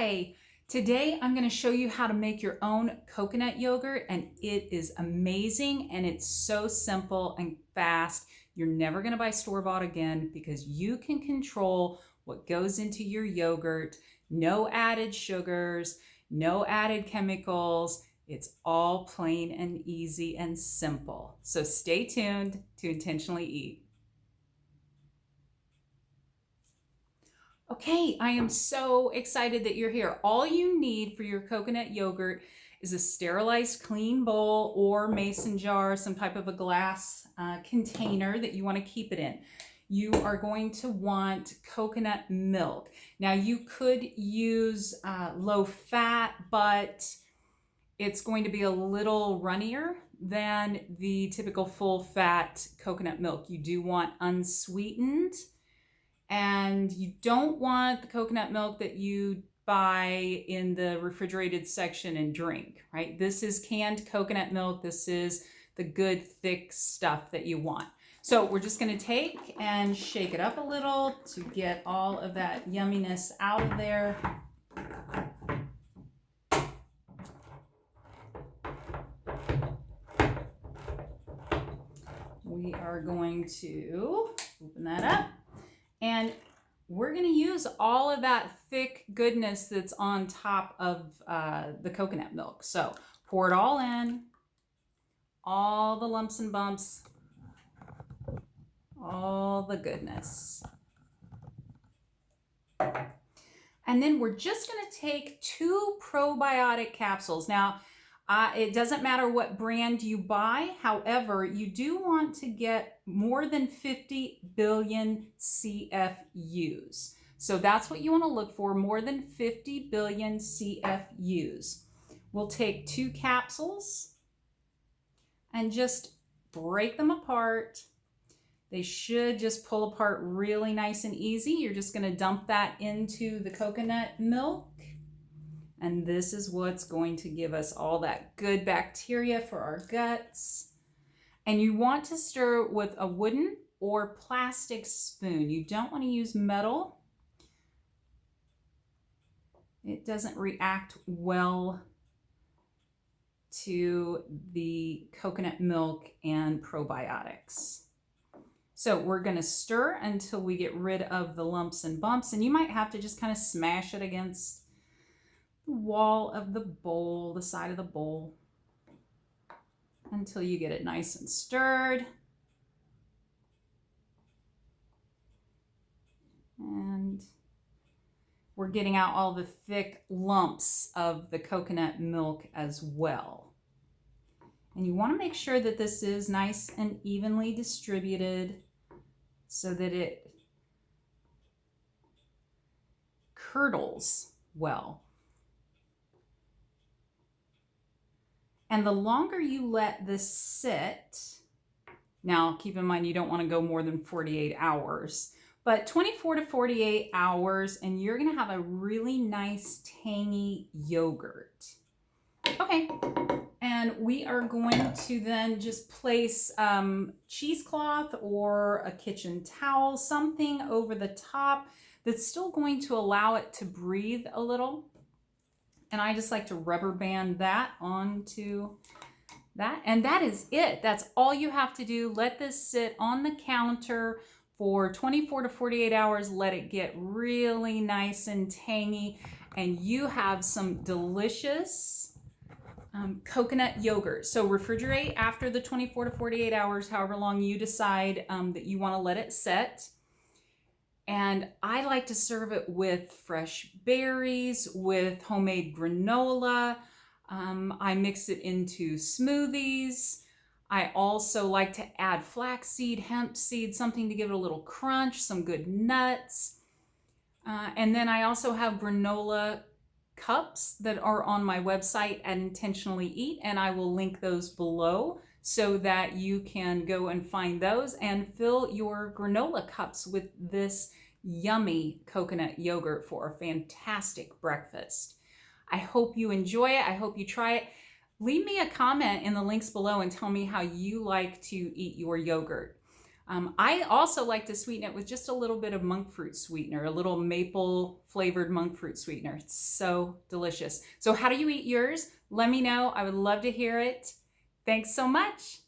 Hi, today I'm going to show you how to make your own coconut yogurt, and it is amazing and it's so simple and fast. You're never going to buy store-bought again because you can control what goes into your yogurt. No added sugars, no added chemicals. It's all plain and easy and simple. So stay tuned to Intentionally Eat. Okay, I am so excited that you're here. All you need for your coconut yogurt is a sterilized clean bowl or mason jar, some type of a glass container that you want to keep it in. You are going to want coconut milk. Now you could use low fat, but it's going to be a little runnier than the typical full fat coconut milk. You do want unsweetened. And you don't want the coconut milk that you buy in the refrigerated section and drink, right? This is canned coconut milk. This is the good thick stuff that you want. So we're just going to take and shake it up a little to get all of that yumminess out of there. We are going to open that up. And we're going to use all of that thick goodness that's on top of the coconut milk. So pour it all in, all the lumps and bumps, all the goodness. And then we're just going to take 2 probiotic capsules. Now, it doesn't matter what brand you buy. However, you do want to get more than 50 billion CFUs. So that's what you want to look for, more than 50 billion CFUs. We'll take 2 capsules and just break them apart. They should just pull apart really nice and easy. You're just going to dump that into the coconut milk. And this is what's going to give us all that good bacteria for our guts. And you want to stir with a wooden or plastic spoon. You don't want to use metal. It doesn't react well to the coconut milk and probiotics. So we're going to stir until we get rid of the lumps and bumps. And you might have to just kind of smash it against wall of the bowl, the side of the bowl, until you get it nice and stirred. And we're getting out all the thick lumps of the coconut milk as well. And you want to make sure that this is nice and evenly distributed so that it curdles well. And the longer you let this sit, now keep in mind you don't want to go more than 48 hours, but 24 to 48 hours and you're going to have a really nice tangy yogurt. Okay, and we are going to then just place cheesecloth or a kitchen towel, something over the top that's still going to allow it to breathe a little. And I just like to rubber band that onto that. And that is it. That's all you have to do. Let this sit on the counter for 24 to 48 hours. Let it get really nice and tangy. And you have some delicious coconut yogurt. So refrigerate after the 24 to 48 hours, however long you decide that you want to let it set. And I like to serve it with fresh berries, with homemade granola. I mix it into smoothies. I also like to add flaxseed, hemp seed, something to give it a little crunch, some good nuts. And then I also have granola cups that are on my website at Intentionally Eat, and I will link those below so that you can go and find those and fill your granola cups with this yummy coconut yogurt for a fantastic breakfast. I hope you enjoy it. I hope you try it. Leave me a comment in the links below and tell me how you like to eat your yogurt. I also like to sweeten it with just a little bit of monk fruit sweetener, a little maple flavored monk fruit sweetener. It's so delicious. So how do you eat yours? Let me know. I would love to hear it. Thanks so much.